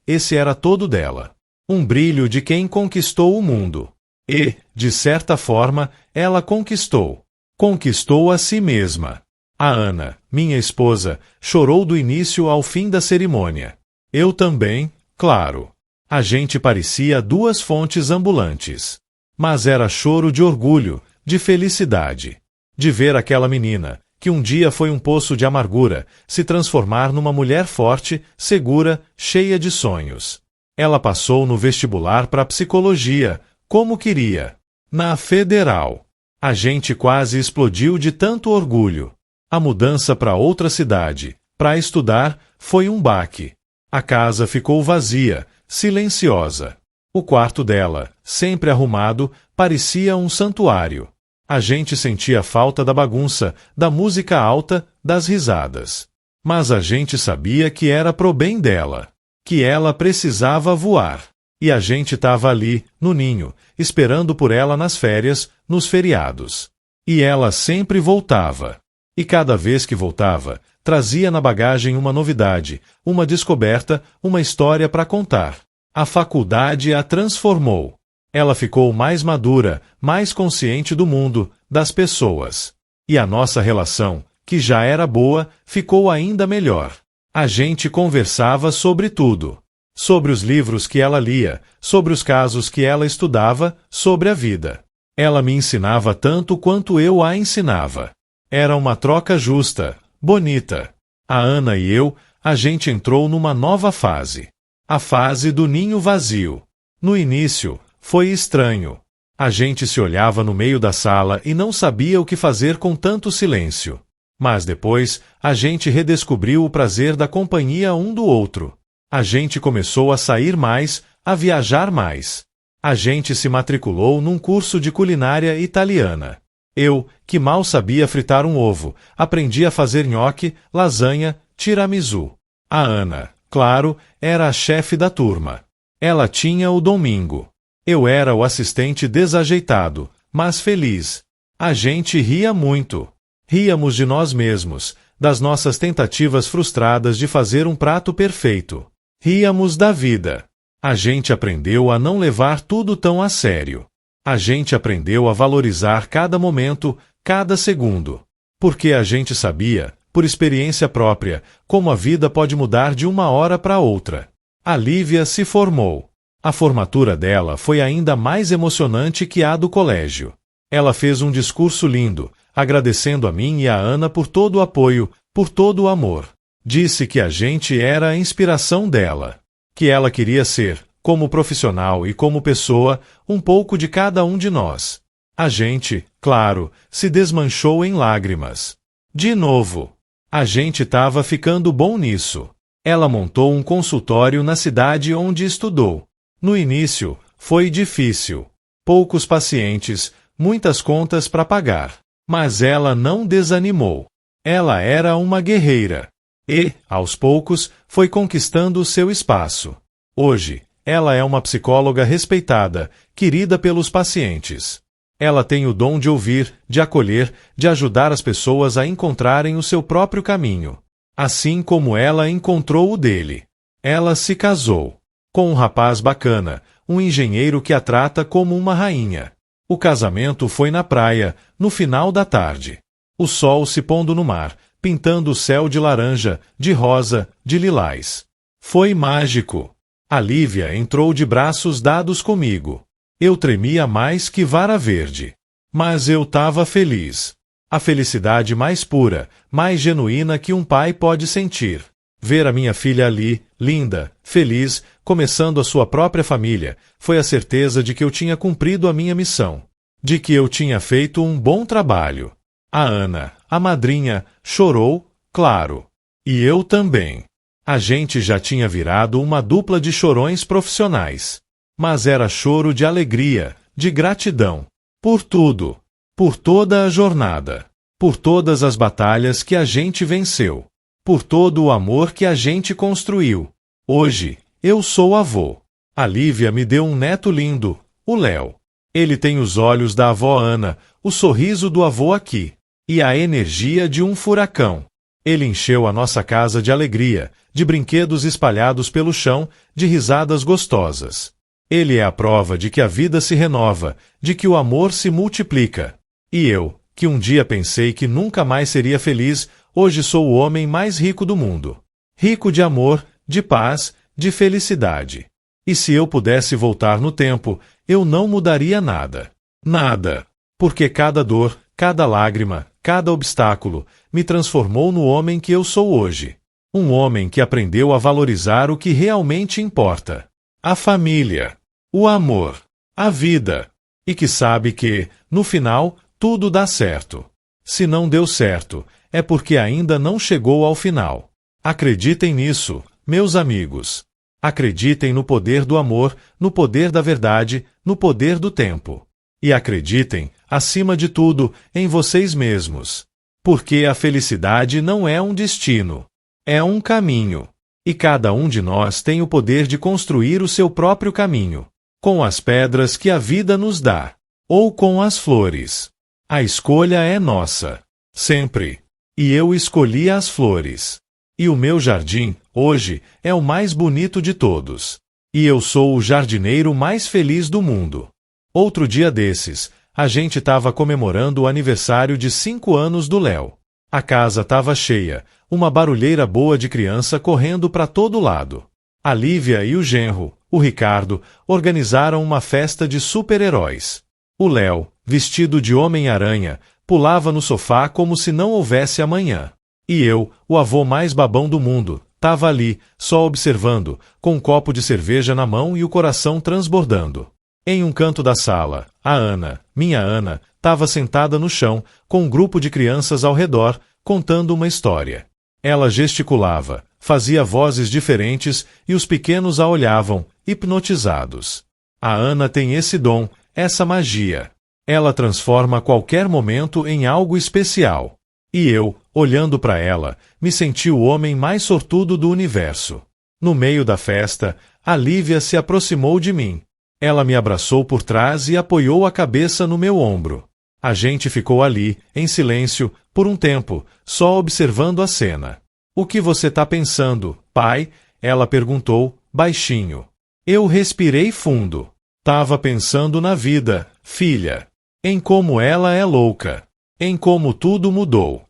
esse era todo dela. Um brilho de quem conquistou o mundo. E, de certa forma, ela conquistou. Conquistou a si mesma. A Ana, minha esposa, chorou do início ao fim da cerimônia. Eu também, claro. A gente parecia duas fontes ambulantes. Mas era choro de orgulho, de felicidade. De ver aquela menina, que um dia foi um poço de amargura, se transformar numa mulher forte, segura, cheia de sonhos. Ela passou no vestibular para psicologia, como queria. Na Federal. A gente quase explodiu de tanto orgulho. A mudança para outra cidade, para estudar, foi um baque. A casa ficou vazia, silenciosa. O quarto dela, sempre arrumado, parecia um santuário. A gente sentia falta da bagunça, da música alta, das risadas. Mas a gente sabia que era pro bem dela, que ela precisava voar. E a gente estava ali, no ninho, esperando por ela nas férias, nos feriados. E ela sempre voltava. E cada vez que voltava, trazia na bagagem uma novidade, uma descoberta, uma história para contar. A faculdade a transformou. Ela ficou mais madura, mais consciente do mundo, das pessoas. E a nossa relação, que já era boa, ficou ainda melhor. A gente conversava sobre tudo. Sobre os livros que ela lia, sobre os casos que ela estudava, sobre a vida. Ela me ensinava tanto quanto eu a ensinava. Era uma troca justa, bonita. A Ana e eu, a gente entrou numa nova fase. A fase do ninho vazio. No início, foi estranho. A gente se olhava no meio da sala e não sabia o que fazer com tanto silêncio. Mas depois, a gente redescobriu o prazer da companhia um do outro. A gente começou a sair mais, a viajar mais. A gente se matriculou num curso de culinária italiana. Eu, que mal sabia fritar um ovo, aprendi a fazer nhoque, lasanha, tiramisu. A Ana, claro, era a chefe da turma. Ela tinha o domingo. Eu era o assistente desajeitado, mas feliz. A gente ria muito. Ríamos de nós mesmos, das nossas tentativas frustradas de fazer um prato perfeito. Ríamos da vida. A gente aprendeu a não levar tudo tão a sério. A gente aprendeu a valorizar cada momento, cada segundo. Porque a gente sabia, por experiência própria, como a vida pode mudar de uma hora para outra. A Lívia se formou. A formatura dela foi ainda mais emocionante que a do colégio. Ela fez um discurso lindo, agradecendo a mim e a Ana por todo o apoio, por todo o amor. Disse que a gente era a inspiração dela. Que ela queria ser, como profissional e como pessoa, um pouco de cada um de nós. A gente, claro, se desmanchou em lágrimas. De novo. A gente estava ficando bom nisso. Ela montou um consultório na cidade onde estudou. No início, foi difícil. Poucos pacientes, muitas contas para pagar. Mas ela não desanimou. Ela era uma guerreira. E, aos poucos, foi conquistando o seu espaço. Hoje, ela é uma psicóloga respeitada, querida pelos pacientes. Ela tem o dom de ouvir, de acolher, de ajudar as pessoas a encontrarem o seu próprio caminho. Assim como ela encontrou o dele. Ela se casou. Com um rapaz bacana, um engenheiro que a trata como uma rainha. O casamento foi na praia, no final da tarde. O sol se pondo no mar, pintando o céu de laranja, de rosa, de lilás. Foi mágico. A Lívia entrou de braços dados comigo. Eu tremia mais que vara verde. Mas eu estava feliz. A felicidade mais pura, mais genuína que um pai pode sentir. Ver a minha filha ali, linda, feliz, começando a sua própria família, foi a certeza de que eu tinha cumprido a minha missão. De que eu tinha feito um bom trabalho. A Ana, a madrinha, chorou, claro. E eu também. A gente já tinha virado uma dupla de chorões profissionais. Mas era choro de alegria, de gratidão. Por tudo. Por toda a jornada. Por todas as batalhas que a gente venceu. Por todo o amor que a gente construiu. Hoje, eu sou avô. A Lívia me deu um neto lindo, o Léo. Ele tem os olhos da avó Ana, o sorriso do avô aqui. E a energia de um furacão. Ele encheu a nossa casa de alegria, de brinquedos espalhados pelo chão, de risadas gostosas. Ele é a prova de que a vida se renova, de que o amor se multiplica. E eu, que um dia pensei que nunca mais seria feliz, hoje sou o homem mais rico do mundo. Rico de amor, de paz, de felicidade. E se eu pudesse voltar no tempo, eu não mudaria nada. Nada. Porque cada dor, cada lágrima, cada obstáculo, me transformou no homem que eu sou hoje. Um homem que aprendeu a valorizar o que realmente importa. A família. O amor. A vida. E que sabe que, no final, tudo dá certo. Se não deu certo, é porque ainda não chegou ao final. Acreditem nisso, meus amigos. Acreditem no poder do amor, no poder da verdade, no poder do tempo. E acreditem, acima de tudo, em vocês mesmos. Porque a felicidade não é um destino. É um caminho. E cada um de nós tem o poder de construir o seu próprio caminho. Com as pedras que a vida nos dá. Ou com as flores. A escolha é nossa. Sempre. E eu escolhi as flores. E o meu jardim, hoje, é o mais bonito de todos. E eu sou o jardineiro mais feliz do mundo. Outro dia desses, a gente estava comemorando o aniversário de 5 anos do Léo. A casa estava cheia, uma barulheira boa de criança correndo para todo lado. A Lívia e o genro, o Ricardo, organizaram uma festa de super-heróis. O Léo, vestido de Homem-Aranha, pulava no sofá como se não houvesse amanhã. E eu, o avô mais babão do mundo, estava ali, só observando, com um copo de cerveja na mão e o coração transbordando. Em um canto da sala, a Ana, minha Ana, estava sentada no chão, com um grupo de crianças ao redor, contando uma história. Ela gesticulava, fazia vozes diferentes e os pequenos a olhavam, hipnotizados. A Ana tem esse dom, essa magia. Ela transforma qualquer momento em algo especial. E eu, olhando para ela, me senti o homem mais sortudo do universo. No meio da festa, a Lívia se aproximou de mim. Ela me abraçou por trás e apoiou a cabeça no meu ombro. A gente ficou ali, em silêncio, por um tempo, só observando a cena. O que você tá pensando, pai? Ela perguntou, baixinho. Eu respirei fundo. Tava pensando na vida, filha. Em como ela é louca. Em como tudo mudou.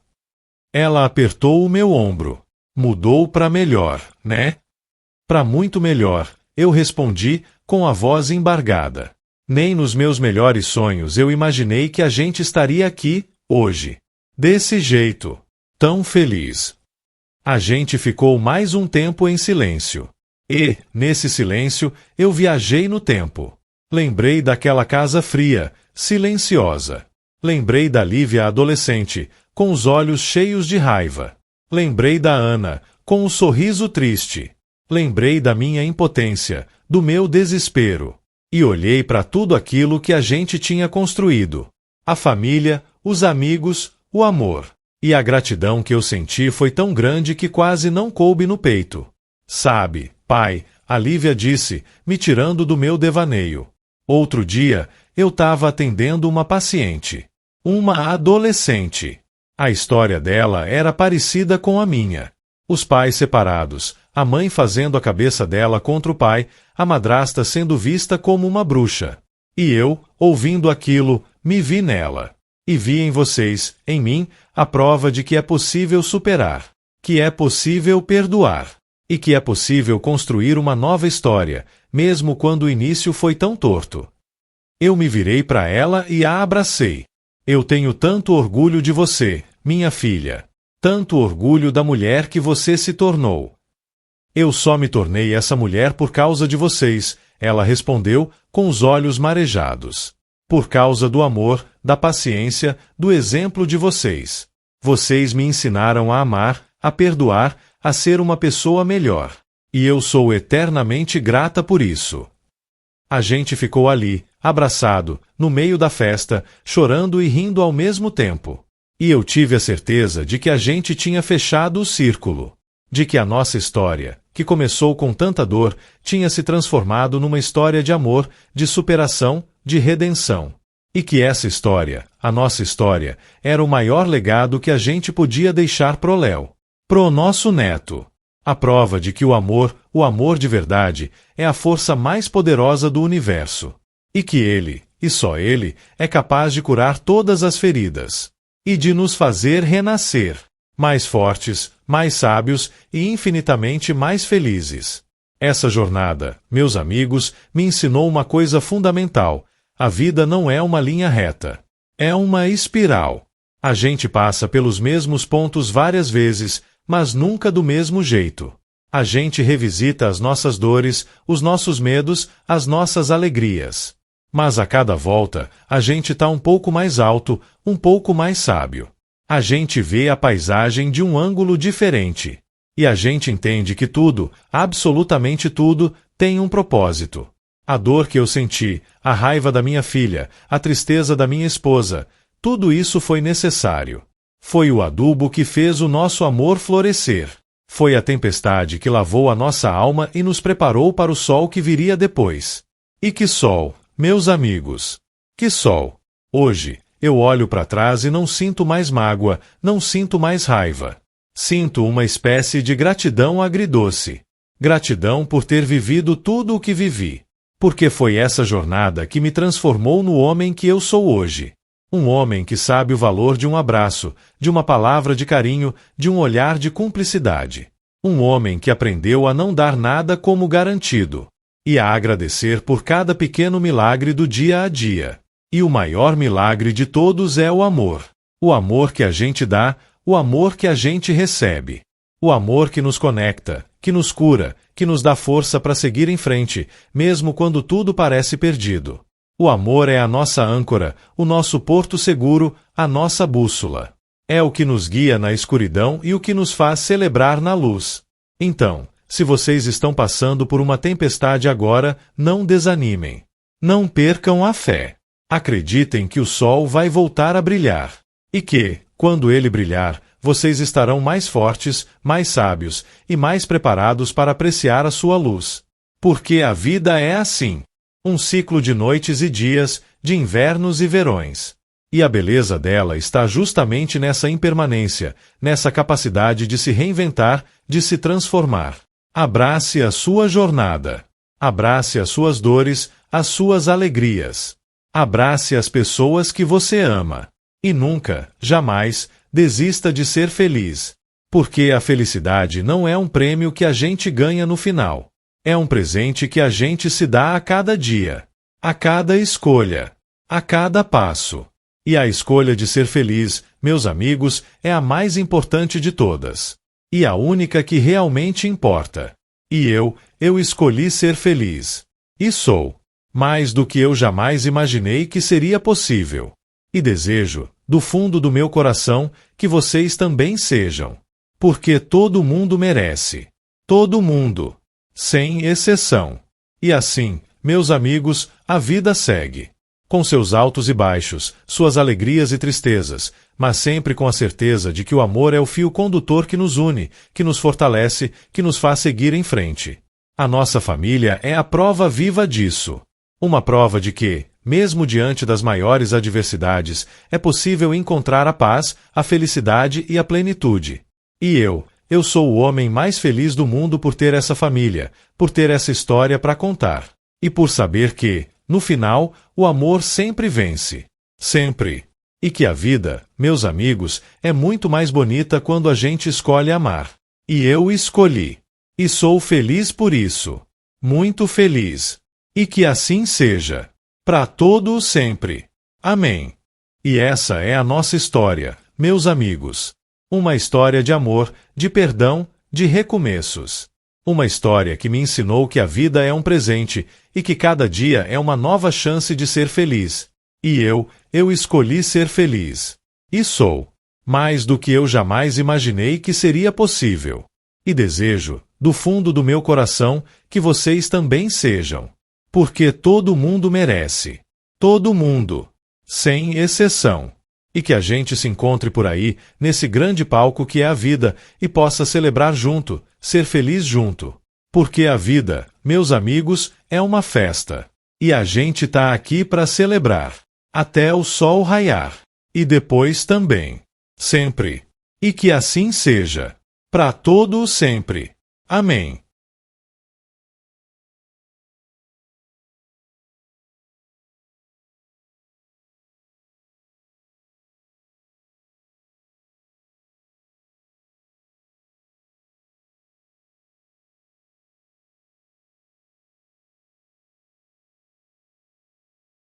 Ela apertou o meu ombro. Mudou para melhor, né? Para muito melhor, eu respondi, com a voz embargada. Nem nos meus melhores sonhos eu imaginei que a gente estaria aqui, hoje. Desse jeito. Tão feliz. A gente ficou mais um tempo em silêncio. E, nesse silêncio, eu viajei no tempo. Lembrei daquela casa fria, silenciosa. Lembrei da Lívia adolescente, com os olhos cheios de raiva. Lembrei da Ana, com o sorriso triste. Lembrei da minha impotência, do meu desespero. E olhei para tudo aquilo que a gente tinha construído. A família, os amigos, o amor. E a gratidão que eu senti foi tão grande que quase não coube no peito. Sabe, pai, a Lívia disse, me tirando do meu devaneio. Outro dia, eu estava atendendo uma paciente. Uma adolescente. A história dela era parecida com a minha. Os pais separados, a mãe fazendo a cabeça dela contra o pai, a madrasta sendo vista como uma bruxa. E eu, ouvindo aquilo, me vi nela. E vi em vocês, em mim, a prova de que é possível superar, que é possível perdoar, e que é possível construir uma nova história, mesmo quando o início foi tão torto. Eu me virei para ela e a abracei. Eu tenho tanto orgulho de você, minha filha. Tanto orgulho da mulher que você se tornou. Eu só me tornei essa mulher por causa de vocês, ela respondeu, com os olhos marejados. Por causa do amor, da paciência, do exemplo de vocês. Vocês me ensinaram a amar, a perdoar, a ser uma pessoa melhor. E eu sou eternamente grata por isso. A gente ficou ali, abraçado, no meio da festa, chorando e rindo ao mesmo tempo. E eu tive a certeza de que a gente tinha fechado o círculo. De que a nossa história, que começou com tanta dor, tinha se transformado numa história de amor, de superação, de redenção. E que essa história, a nossa história, era o maior legado que a gente podia deixar pro Léo. Pro nosso neto. A prova de que o amor de verdade, é a força mais poderosa do universo. E que ele, e só ele, é capaz de curar todas as feridas. E de nos fazer renascer. Mais fortes, mais sábios e infinitamente mais felizes. Essa jornada, meus amigos, me ensinou uma coisa fundamental. A vida não é uma linha reta. É uma espiral. A gente passa pelos mesmos pontos várias vezes, mas nunca do mesmo jeito. A gente revisita as nossas dores, os nossos medos, as nossas alegrias. Mas a cada volta, a gente tá um pouco mais alto, um pouco mais sábio. A gente vê a paisagem de um ângulo diferente. E a gente entende que tudo, absolutamente tudo, tem um propósito. A dor que eu senti, a raiva da minha filha, a tristeza da minha esposa, tudo isso foi necessário. Foi o adubo que fez o nosso amor florescer. Foi a tempestade que lavou a nossa alma e nos preparou para o sol que viria depois. E que sol, meus amigos! Que sol! Hoje, eu olho para trás e não sinto mais mágoa, não sinto mais raiva. Sinto uma espécie de gratidão agridoce. Gratidão por ter vivido tudo o que vivi. Porque foi essa jornada que me transformou no homem que eu sou hoje. Um homem que sabe o valor de um abraço, de uma palavra de carinho, de um olhar de cumplicidade. Um homem que aprendeu a não dar nada como garantido. E a agradecer por cada pequeno milagre do dia a dia. E o maior milagre de todos é o amor. O amor que a gente dá, o amor que a gente recebe. O amor que nos conecta, que nos cura, que nos dá força para seguir em frente, mesmo quando tudo parece perdido. O amor é a nossa âncora, o nosso porto seguro, a nossa bússola. É o que nos guia na escuridão e o que nos faz celebrar na luz. Então, se vocês estão passando por uma tempestade agora, não desanimem. Não percam a fé. Acreditem que o sol vai voltar a brilhar. E que, quando ele brilhar, vocês estarão mais fortes, mais sábios e mais preparados para apreciar a sua luz. Porque a vida é assim. Um ciclo de noites e dias, de invernos e verões. E a beleza dela está justamente nessa impermanência, nessa capacidade de se reinventar, de se transformar. Abrace a sua jornada. Abrace as suas dores, as suas alegrias. Abrace as pessoas que você ama. E nunca, jamais, desista de ser feliz. Porque a felicidade não é um prêmio que a gente ganha no final. É um presente que a gente se dá a cada dia, a cada escolha, a cada passo. E a escolha de ser feliz, meus amigos, é a mais importante de todas. E a única que realmente importa. E eu escolhi ser feliz. E sou. Mais do que eu jamais imaginei que seria possível. E desejo, do fundo do meu coração, que vocês também sejam. Porque todo mundo merece. Todo mundo. Sem exceção. E assim, meus amigos, a vida segue. Com seus altos e baixos, suas alegrias e tristezas, mas sempre com a certeza de que o amor é o fio condutor que nos une, que nos fortalece, que nos faz seguir em frente. A nossa família é a prova viva disso. Uma prova de que, mesmo diante das maiores adversidades, é possível encontrar a paz, a felicidade e a plenitude. E eu sou o homem mais feliz do mundo por ter essa família, por ter essa história para contar. E por saber que, no final, o amor sempre vence. Sempre. E que a vida, meus amigos, é muito mais bonita quando a gente escolhe amar. E eu escolhi. E sou feliz por isso. Muito feliz. E que assim seja. Para todo o sempre. Amém. E essa é a nossa história, meus amigos. Uma história de amor, de perdão, de recomeços. Uma história que me ensinou que a vida é um presente e que cada dia é uma nova chance de ser feliz. E eu escolhi ser feliz. E sou. Mais do que eu jamais imaginei que seria possível. E desejo, do fundo do meu coração, que vocês também sejam. Porque todo mundo merece. Todo mundo. Sem exceção. E que a gente se encontre por aí, nesse grande palco que é a vida, e possa celebrar junto, ser feliz junto. Porque a vida, meus amigos, é uma festa. E a gente tá aqui para celebrar. Até o sol raiar. E depois também. Sempre. E que assim seja. Para todo o sempre. Amém.